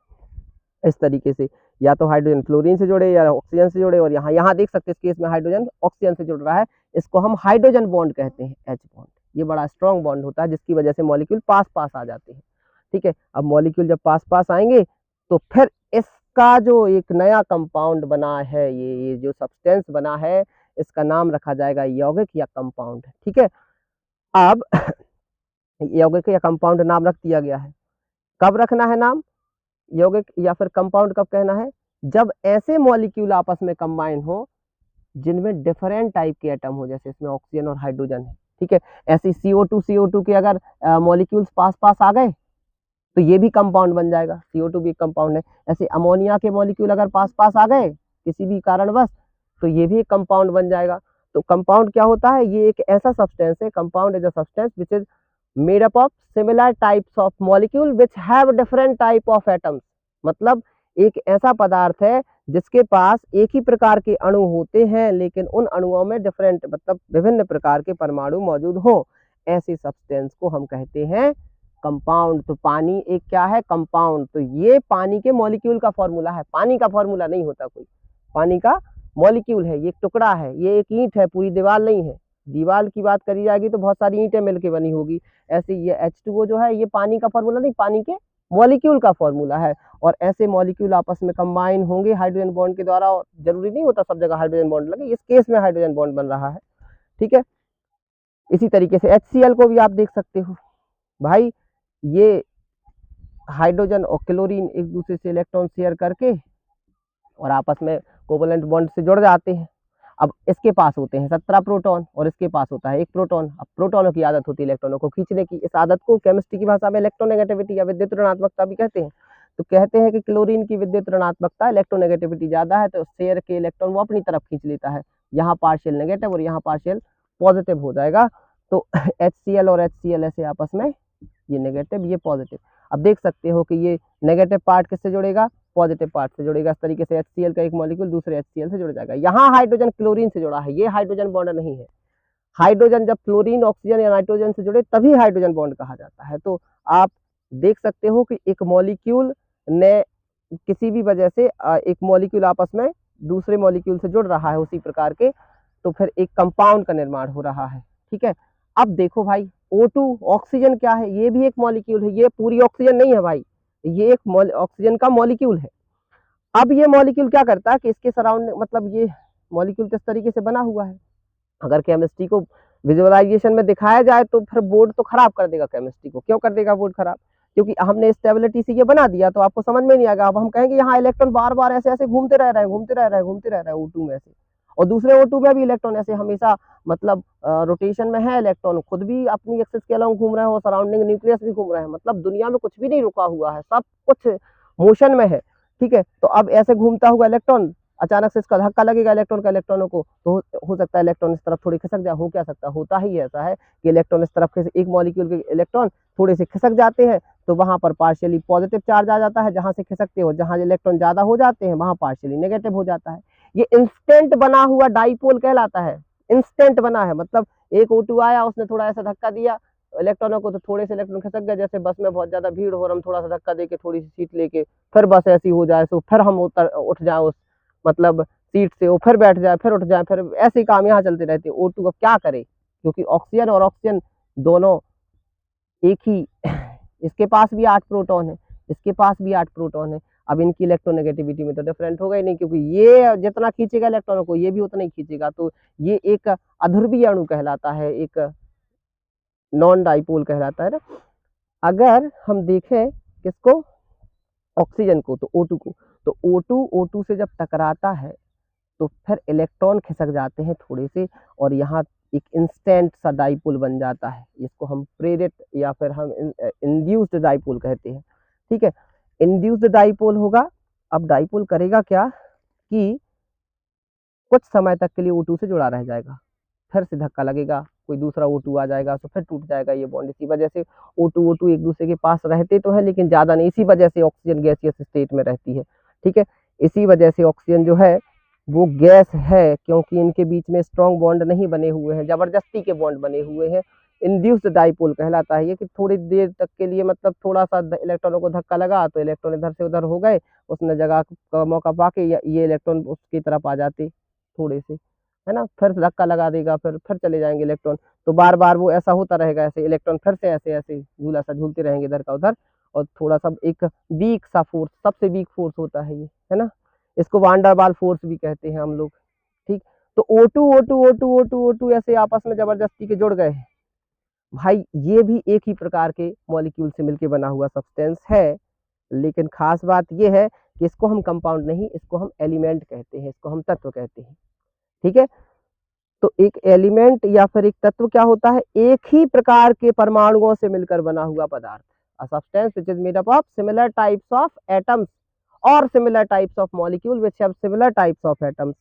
इस तरीके से या तो हाइड्रोजन फ्लोरीन से जुड़े या ऑक्सीजन से जुड़े, और यहाँ देख सकते हैं इस केस में हाइड्रोजन ऑक्सीजन से जुड़ रहा है, इसको हम हाइड्रोजन बॉन्ड कहते हैं, H बॉन्ड, ये बड़ा स्ट्रॉन्ग बॉन्ड होता है जिसकी वजह से मॉलिक्यूल पास पास आ जाते हैं, ठीक है। अब मॉलिक्यूल जब पास पास आएंगे तो फिर इसका जो एक नया कंपाउंड बना है, ये जो सब्सटेंस बना है, इसका नाम रखा जाएगा यौगिक या कंपाउंड, ठीक है। अब यौगिक या कंपाउंड नाम रख दिया गया है, कब रखना है नाम यौगिक या फिर कंपाउंड कब कहना है, जब ऐसे मॉलिक्यूल आपस में कंबाइन हो जिनमें डिफरेंट टाइप के एटम हो, जैसे इसमें ऑक्सीजन और हाइड्रोजन है, ठीक है। ऐसे CO2 के अगर मॉलिक्यूल्स पास पास आ गए तो ये भी कंपाउंड बन जाएगा, CO2 भी एक कंपाउंड है। ऐसे अमोनिया के मॉलिक्यूल अगर पास पास आ गए किसी भी कारणवश तो ये भी एक कंपाउंड बन जाएगा। तो कंपाउंड क्या होता है, ये एक ऐसा सब्सटेंस है, compound is a substance which is made up of similar types of molecule which have different type of atoms, मतलब एक ऐसा पदार्थ है जिसके पास एक ही प्रकार के अणु होते हैं लेकिन उन अणुओं में डिफरेंट मतलब विभिन्न प्रकार के परमाणु मौजूद हो, ऐसे सब्सटेंस को हम कहते हैं कंपाउंड। तो पानी एक क्या है, कंपाउंड, तो ये पानी के मॉलिक्यूल का फॉर्मूला है, पानी का फॉर्मूला नहीं होता कोई, पानी का मॉलिक्यूल है, ये एक टुकड़ा है, ये एक ईंट है, पूरी दीवार नहीं है, दीवार की बात करी जाएगी तो बहुत सारी ईंटें मिलकर बनी होगी, ऐसे ये H2O जो है ये पानी का फॉर्मूला नहीं, पानी के मॉलिक्यूल का फॉर्मूला है। और ऐसे मॉलिक्यूल आपस में कंबाइन होंगे हाइड्रोजन बॉन्ड के द्वारा, और जरूरी नहीं होता सब जगह हाइड्रोजन बॉन्ड लगे, इस केस में हाइड्रोजन बॉन्ड बन रहा है, ठीक है। इसी तरीके से HCl को भी आप देख सकते हो भाई, ये हाइड्रोजन और क्लोरीन एक दूसरे से इलेक्ट्रॉन शेयर करके और आपस में कोवलेंट बॉन्ड से जुड़ जाते हैं। अब इसके पास होते हैं 17 प्रोटॉन और इसके पास होता है 1 प्रोटॉन। अब प्रोटॉनों की आदत होती है इलेक्ट्रॉनों को खींचने की, इस आदत को केमिस्ट्री की भाषा में इलेक्ट्रोनेगेटिविटी या विद्युत ऋणात्मकता भी कहते हैं। तो कहते हैं कि क्लोरीन की विद्युत ऋणात्मकता इलेक्ट्रोनेगेटिविटी ज्यादा है, तो शेयर के इलेक्ट्रॉन वो अपनी तरफ खींच लेता है, यहाँ पार्शियल नेगेटिव और यहाँ पार्शियल पॉजिटिव हो जाएगा। तो HCl और HCl ऐसे आपस में, ये नेगेटिव ये पॉजिटिव। अब देख सकते हो कि ये नेगेटिव पार्ट किससे जुड़ेगा, पॉजिटिव पार्ट से जुड़ेगा, इस तरीके से HCl का एक मॉलिक्यूल दूसरे HCl से जुड़ जाएगा। यहाँ हाइड्रोजन क्लोरीन से जुड़ा है, ये हाइड्रोजन बॉन्ड नहीं है। हाइड्रोजन जब फ्लोरीन ऑक्सीजन या नाइट्रोजन से जुड़े तभी हाइड्रोजन बॉन्ड कहा जाता है। तो आप देख सकते हो कि एक मॉलिक्यूल ने किसी भी वजह से एक मॉलिक्यूल आपस में दूसरे मॉलिक्यूल से जुड़ रहा है उसी प्रकार के, तो फिर एक कंपाउंड का निर्माण हो रहा है, ठीक है। अब देखो भाई O2 ऑक्सीजन क्या है, ये भी एक मॉलिक्यूल है, ये पूरी ऑक्सीजन नहीं है भाई, ये एक ऑक्सीजन का मॉलिक्यूल है। अब ये मॉलिक्यूल क्या करता है कि इसके सराउंडिंग मतलब ये मॉलिक्यूल किस तरीके से बना हुआ है, अगर केमिस्ट्री को विजुअलाइजेशन में दिखाया जाए तो फिर बोर्ड तो खराब कर देगा केमिस्ट्री को। क्यों कर देगा बोर्ड खराब, क्योंकि हमने स्टेबिलिटी से ये बना दिया तो आपको समझ में नहीं आएगा। अब हम कहेंगे यहाँ इलेक्ट्रॉन बार बार ऐसे ऐसे घूमते रह रहे हैं O2 में से, और दूसरे O2 में भी इलेक्ट्रॉन ऐसे हमेशा मतलब रोटेशन में है, इलेक्ट्रॉन खुद भी अपनी एक्सिस के अलावा घूम रहे हैं और सराउंडिंग न्यूक्लियस भी घूम रहे हैं, मतलब दुनिया में कुछ भी नहीं रुका हुआ है, सब कुछ मोशन में है। ठीक है, तो अब ऐसे घूमता हुआ इलेक्ट्रॉन अचानक से इसका धक्का लगेगा इलेक्ट्रॉन का इलेक्ट्रॉनों को, तो हो सकता है इलेक्ट्रॉन इस तरफ थोड़ी खिसक जाए। हो क्या सकता है, होता ही ऐसा है कि इलेक्ट्रॉन इस तरफ एक मॉलिक्यूल के इलेक्ट्रॉन थोड़े से खिसक जाते हैं, तो वहां पर पार्शियली पॉजिटिव चार्ज आ जाता है जहां से खिसकते हो, जहां इलेक्ट्रॉन ज्यादा हो जाते हैं वहां पार्शियली नेगेटिव हो जाता है। ये इंस्टेंट बना हुआ डाइपोल कहलाता है। इंस्टेंट बना है, मतलब एक O2 आया, उसने थोड़ा ऐसा धक्का दिया इलेक्ट्रॉनों को, तो थोड़े से इलेक्ट्रॉन खिसक गए, जैसे बस में बहुत ज्यादा भीड़ हो और हम थोड़ा सा धक्का देके थोड़ी सी सीट लेके फिर बस ऐसी हो जाए, तो फिर हम उठ जाए उस मतलब सीट से, वो फिर बैठ जाए, फिर उठ जाए, फिर ऐसे ही काम यहाँ चलते रहते हैं। O2 अब क्या करे, क्योंकि ऑक्सीजन और ऑक्सीजन दोनों एक ही इसके पास भी 8 प्रोटॉन है, इसके पास भी 8 प्रोटॉन है। अब इनकी इलेक्ट्रोनेगेटिविटी में तो डिफरेंट होगा ही नहीं, क्योंकि ये जितना खींचेगा इलेक्ट्रॉनों को ये भी उतना ही खींचेगा, तो ये एक अध्रुवीय अणु कहलाता है, एक नॉन डाइपोल कहलाता है ना। अगर हम देखें किसको, ऑक्सीजन को, तो O2 को, तो O2 से जब टकराता है तो फिर इलेक्ट्रॉन खिसक जाते हैं थोड़े से, और यहाँ एक इंस्टेंट सा डाइपोल बन जाता है। इसको हम प्रेरित या फिर हम इंड्यूस्ड डाइपोल कहते हैं। ठीक है, इंड्यूस्ड डाइपोल होगा। अब डाइपोल करेगा क्या कि कुछ समय तक के लिए O2 से जुड़ा रह जाएगा, फिर से धक्का लगेगा, कोई दूसरा O2 आ जाएगा तो फिर टूट जाएगा ये बॉन्ड। इसी वजह से O2 एक दूसरे के पास रहते तो है लेकिन ज्यादा नहीं, इसी वजह से ऑक्सीजन गैसियस स्टेट में रहती है। ठीक है, इसी वजह से ऑक्सीजन जो है वो गैस है, क्योंकि इनके बीच में स्ट्रॉन्ग बॉन्ड नहीं बने हुए हैं, जबरदस्ती के बॉन्ड बने हुए हैं। इंड्यूस्ड डाइपोल कहलाता है ये, कि थोड़ी देर तक के लिए मतलब थोड़ा सा इलेक्ट्रॉनों को धक्का लगा तो इलेक्ट्रॉन इधर से उधर हो गए, उसने जगह का मौका पाके ये इलेक्ट्रॉन उसकी तरफ आ जाते थोड़े से, है ना, फिर धक्का लगा देगा, फिर चले जाएंगे इलेक्ट्रॉन। तो बार बार वो ऐसा होता रहेगा, ऐसे इलेक्ट्रॉन फिर से ऐसे ऐसे झूला सा झूलते रहेंगे इधर का उधर, और थोड़ा सा एक वीक सा फोर्स, सबसे वीक फोर्स होता है ये, है ना, इसको वांडरवाल फोर्स भी कहते हैं हम लोग। ठीक, तो O2 ऐसे आपस में जबरदस्ती के जुड़ गए हैं भाई। ये भी एक ही प्रकार के मॉलिक्यूल से मिलकर बना हुआ सब्सटेंस है, लेकिन खास बात ये है कि इसको हम कंपाउंड नहीं, इसको हम एलिमेंट कहते हैं, इसको हम तत्व कहते हैं। ठीक है, तो एक एलिमेंट या फिर एक तत्व क्या होता है, एक ही प्रकार के परमाणुओं से मिलकर बना हुआ पदार्थ। A substance which is made up of similar types of atoms और similar types of molecule which have similar types of atoms,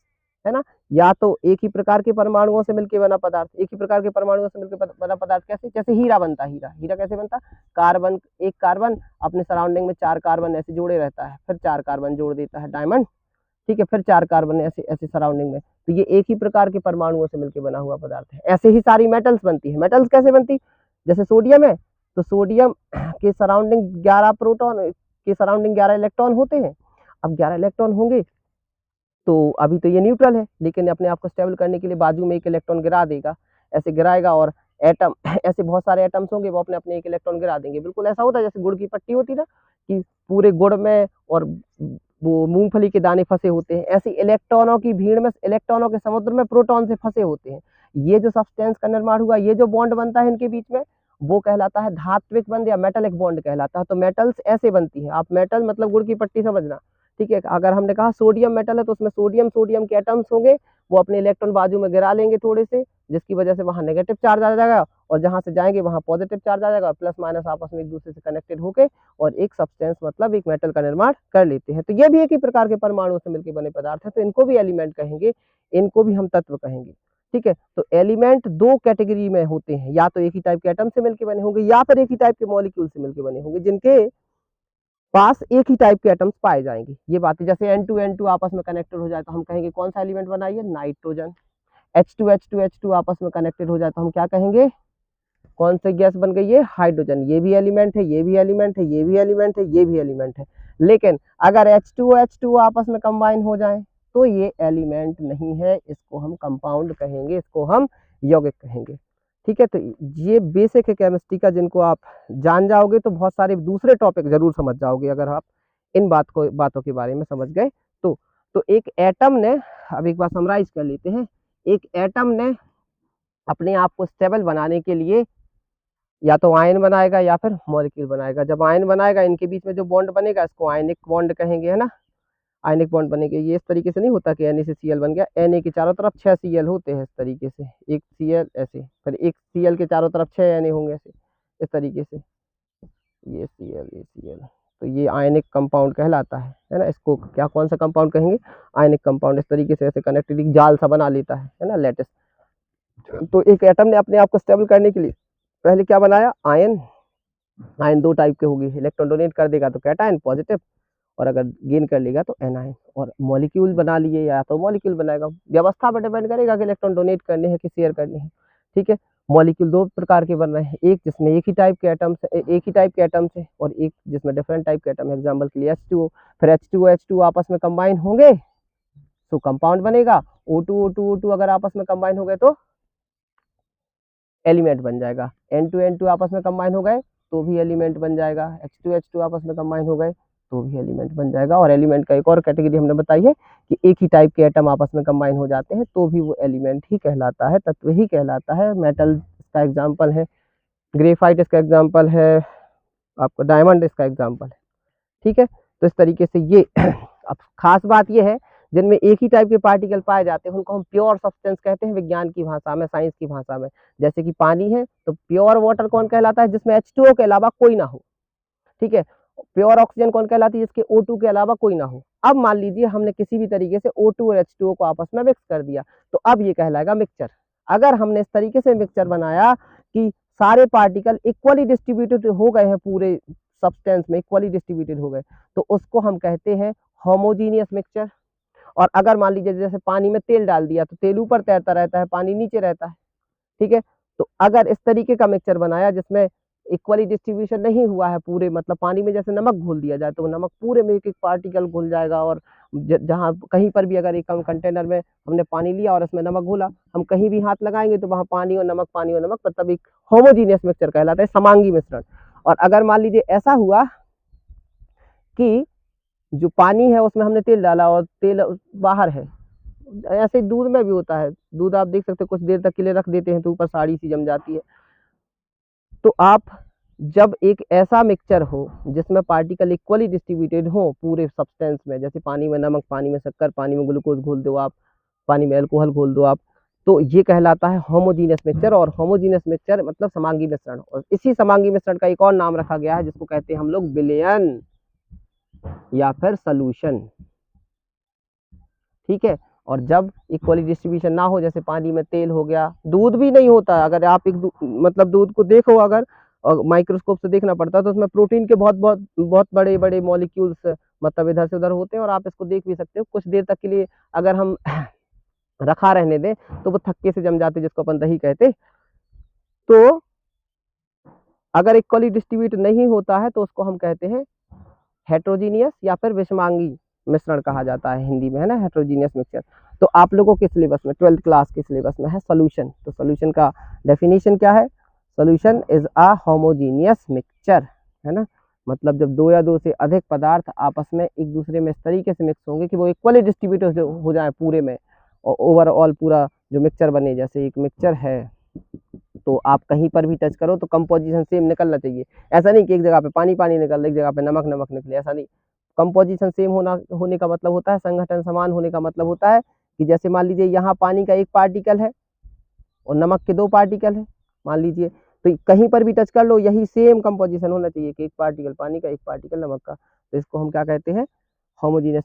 है ना। या तो एक ही प्रकार के परमाणुओं से मिलकर बना पदार्थ, एक ही प्रकार के परमाणुओं से मिलकर बना पदार्थ कैसे, जैसे हीरा बनता है। हीरा कैसे बनता, कार्बन, एक कार्बन अपने सराउंडिंग में 4 कार्बन ऐसे जोड़े रहता है, फिर 4 कार्बन जोड़ देता है डायमंड। ठीक है, फिर 4 कार्बन ऐसे ऐसे सराउंडिंग में, तो ये एक ही प्रकार के परमाणुओं से मिलकर बना हुआ पदार्थ है। ऐसे ही सारी मेटल्स बनती है। मेटल्स कैसे बनती, जैसे सोडियम है, तो सोडियम के सराउंडिंग 11 प्रोटॉन के सराउंडिंग 11 इलेक्ट्रॉन होते हैं। अब 11 इलेक्ट्रॉन होंगे तो अभी तो ये न्यूट्रल है, लेकिन अपने आप को स्टेबल करने के लिए बाजू में एक इलेक्ट्रॉन गिरा देगा, ऐसे गिराएगा, और एटम ऐसे बहुत सारे एटम्स होंगे वो अपने अपने एक इलेक्ट्रॉन गिरा देंगे। बिल्कुल ऐसा होता है जैसे गुड़ की पट्टी होती ना, कि पूरे गुड़ में और वो मूंगफली के दाने फंसे होते हैं, ऐसे इलेक्ट्रॉनों की भीड़ में, इलेक्ट्रॉनों के समुद्र में प्रोटॉन से फंसे होते हैं। ये जो सब्सटेंस का निर्माण हुआ, ये जो बॉन्ड बनता है इनके बीच में, वो कहलाता है धात्विक बंध या मेटलिक बॉन्ड कहलाता है। तो मेटल्स ऐसे बनती है, आप मेटल मतलब गुड़ की पट्टी समझना। ठीक है, अगर हमने कहा सोडियम मेटल है तो उसमें सोडियम के एटम्स होंगे, वो अपने इलेक्ट्रॉन बाजू में गिरा लेंगे थोड़े से, जिसकी वजह से वहां नेगेटिव चार्ज आ जाएगा, और जहां से जाएंगे वहां पॉजिटिव चार्ज आ जाएगा, प्लस माइनस आपस में एक दूसरे से कनेक्टेड होके और एक सब्सटेंस मतलब एक मेटल का निर्माण कर लेते हैं। तो ये भी एक ही प्रकार के परमाणुओं से मिलकर बने पदार्थ है, तो इनको भी एलिमेंट कहेंगे, इनको भी हम तत्व कहेंगे। ठीक है, तो एलिमेंट 2 कैटेगरी में होते हैं, या तो एक ही टाइप के एटम से मिलकर बने होंगे या फिर एक ही टाइप के मॉलिक्यूल से मिलकर बने होंगे, जिनके पास एक ही टाइप के एटम्स पाए जाएंगे। ये बातें जैसे N2 आपस में कनेक्टेड हो जाए तो हम कहेंगे कौन सा एलिमेंट बनाइए, नाइट्रोजन। H2 आपस में कनेक्टेड हो जाए तो हम क्या कहेंगे, कौन सी गैस बन गई है, हाइड्रोजन। ये भी एलिमेंट है, ये भी एलिमेंट है, ये भी एलिमेंट है, ये भी एलिमेंट है। लेकिन अगर H2 आपस में कंबाइन हो जाए तो ये एलिमेंट नहीं है, इसको हम कंपाउंड कहेंगे, इसको हम यौगिक कहेंगे। ठीक है, तो ये बेसिक है केमिस्ट्री का, जिनको आप जान जाओगे तो बहुत सारे दूसरे टॉपिक जरूर समझ जाओगे, अगर आप इन बातों के बारे में समझ गए तो एक एटम ने, अब एक बार समराइज कर लेते हैं, एक एटम ने अपने आप को स्टेबल बनाने के लिए या तो आयन बनाएगा या फिर मॉलिक्यूल बनाएगा। जब आयन बनाएगा, इनके बीच में जो बॉन्ड बनेगा इसको आयनिक बॉन्ड कहेंगे, है ना। आयनिक बॉन्ड बनेंगे। ये इस तरीके से नहीं होता कि Na से Cl बन गया, Na के चारों तरफ 6 Cl होते हैं इस तरीके से, एक Cl ऐसे, फिर एक Cl के चारों तरफ 6 Na होंगे ऐसे, इस तरीके से, ये Cl, तो ये आयनिक कंपाउंड कहलाता है ना। इसको क्या कौन सा कंपाउंड कहेंगे? Ionic compound. इस तरीके से ऐसे कनेक्टेड जाल सा बना लेता है ना, लैटिस। तो एक एटम ने अपने आप को स्टेबल करने के लिए पहले क्या बनाया? आयन। आयन दो टाइप के होंगे, इलेक्ट्रॉन डोनेट कर देगा तो कैटायन पॉजिटिव, और अगर गेन कर लेगा तो एनायन। और मॉलिक्यूल बना लिए, या तो मॉलिक्यूल बनाएगा, व्यवस्था पर डिपेंड करेगा कि इलेक्ट्रॉन डोनेट करने हैं कि शेयर करने हैं, ठीक है। मॉलिक्यूल दो प्रकार के बन रहे हैं, एक जिसमें एक ही टाइप के एटम्स है, और एक जिसमें डिफरेंट टाइप के एटम है। एग्जांपल के लिए H2O, फिर H2O आपस में कंबाइन होंगे तो कंपाउंड बनेगा। O2 अगर आपस में कंबाइन हो गए तो एलिमेंट बन जाएगा। N2 आपस में कंबाइन हो गए तो भी एलिमेंट बन जाएगा। H2 आपस में कंबाइन हो गए तो भी एलिमेंट बन जाएगा। और एलिमेंट का एक और कैटेगरी हमने बताई है कि एक ही टाइप के एटम आपस में कंबाइन हो जाते हैं तो भी वो एलिमेंट ही कहलाता है, तत्व ही कहलाता है। मेटल इसका एग्जाम्पल है, ग्रेफाइट इसका एग्जाम्पल है, आपका डायमंड इसका एग्जाम्पल है, ठीक है। तो इस तरीके से ये अब खास बात ये है, जिनमें एक ही टाइप के पार्टिकल पाए जाते हैं उनको हम प्योर सब्सटेंस कहते हैं विज्ञान की भाषा में, साइंस की भाषा में। जैसे कि पानी है तो प्योर वाटर कौन कहलाता है? जिसमें H2O के अलावा कोई ना हो, ठीक है। प्योर ऑक्सीजन कौन कहलाती है? जिसके O2 के अलावा कोई ना हो। अब मान लीजिए हमने किसी भी तरीके से O2 और H2O को आपस में मिक्स कर दिया, तो अब ये कहलाएगा मिक्सचर। अगर हमने इस तरीके से मिक्सचर बनाया कि सारे पार्टिकल इक्वली डिस्ट्रीब्यूटेड हो गए हैं, पूरे सब्सटेंस में इक्वली डिस्ट्रीब्यूटेड हो गए, तो उसको हम कहते हैं होमोजीनियस मिक्सचर। और अगर मान लीजिए जैसे पानी में तेल डाल दिया तो तेल ऊपर तैरता रहता है, पानी नीचे रहता है, ठीक है। तो अगर इस तरीके का मिक्सचर बनाया जिसमें इक्वली डिस्ट्रीब्यूशन नहीं हुआ है पूरे, मतलब पानी में जैसे नमक घोल दिया जाए तो नमक पूरे में एक एक पार्टिकल घुल जाएगा। और जहाँ कहीं पर भी अगर एक कंटेनर में हमने पानी लिया और इसमें नमक घोला, हम कहीं भी हाथ लगाएंगे तो वहाँ पानी और नमक, मतलब एक होमोजीनियस मिक्सचर कहलाता है, समांगी मिश्रण। और अगर मान लीजिए ऐसा हुआ कि जो पानी है उसमें हमने तेल डाला और तेल बाहर है, ऐसे दूध में भी होता है, दूध आप देख सकते हो कुछ देर तक के लिए रख देते हैं तो ऊपर साड़ी सी जम जाती है। तो आप जब एक ऐसा मिक्सचर हो जिसमें पार्टिकल इक्वली डिस्ट्रीब्यूटेड हो पूरे सब्सटेंस में, जैसे पानी में नमक, पानी में शक्कर, पानी में ग्लूकोज घोल दो आप, पानी में अल्कोहल घोल दो आप, तो ये कहलाता है होमोजीनियस मिक्सचर। और होमोजीनियस मिक्सचर मतलब समांगी मिश्रण। और इसी समांगी मिश्रण का एक और नाम रखा गया है जिसको कहते हैं हम लोग विलयन या फिर सॉल्यूशन, ठीक है। और जब इक्वली डिस्ट्रीब्यूशन ना हो, जैसे पानी में तेल हो गया, दूध भी नहीं होता, अगर आप एक मतलब दूध को देखो अगर, और माइक्रोस्कोप से देखना पड़ता है तो उसमें प्रोटीन के बहुत बड़े बड़े मॉलिक्यूल्स मतलब इधर से उधर होते हैं। और आप इसको देख भी सकते हो, कुछ देर तक के लिए अगर हम रखा रहने दें तो वो थक्के से जम जाते, जिसको अपन दही कहते। तो अगर इक्वली डिस्ट्रीब्यूट नहीं होता है तो उसको हम कहते हैं हेट्रोजीनियस या फिर विषमांगी मिश्रण कहा जाता है हिंदी में, है ना, हेट्रोजीनियस मिक्सचर। तो आप लोगों के सिलेबस में 12th क्लास के सिलेबस में है सॉल्यूशन। तो सॉल्यूशन का डेफिनेशन क्या है? Solution is a homogeneous mixture, है ना। मतलब जब दो या दो से अधिक पदार्थ आपस में एक दूसरे में इस तरीके से मिक्स होंगे कि वो इक्वली डिस्ट्रीब्यूटेड हो जाए पूरे में, और ओवरऑल पूरा जो मिक्सचर बने। जैसे एक मिक्सचर है तो आप कहीं पर भी टच करो तो कंपोजिशन सेम निकलना चाहिए। ऐसा नहीं कि एक जगह पे पानी पानी निकल, एक जगह पे नमक नमक निकले, ऐसा नहीं। कंपोजिशन सेम होने का मतलब होता है, संगठन समान होने का मतलब होता है कि जैसे मान लीजिए यहाँ पानी का एक पार्टिकल है और नमक के दो पार्टिकल है, मान लीजिए, तो कहीं पर भी टच कर लो यही सेम कंपोजिशन होना चाहिए कि एक पार्टिकल पानी का, एक पार्टिकल नमक का। तो इसको हम क्या कहते हैं? होमोजीनियस